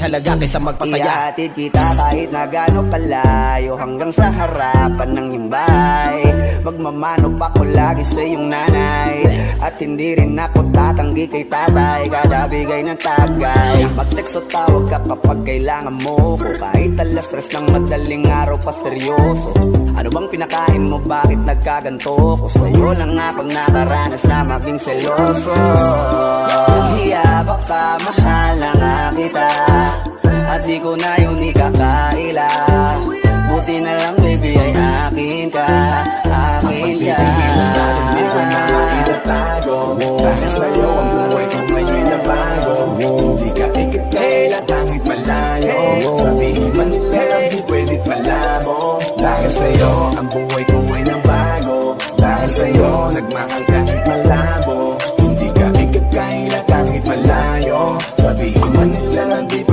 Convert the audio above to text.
halaga kaysa magpasaya. Ihatid kita kahit na gaano palayo, hanggang sa harapan ng imbay. Magmamanok ako lagi sa iyong nanay, at hindi rin ako tatanggi kay tatay, kada bigay ng tagay. Mag-text o tawag ka kapag kailangan mo ko, kahit alas stress ng madaling araw pa seryoso. Ano bang pinakain mo, bakit nagkaganto ko? Sa'yo lang ako nakaranas na maging seloso. Hiya baka mahal na nga kita, at di ko na yun ikakaya.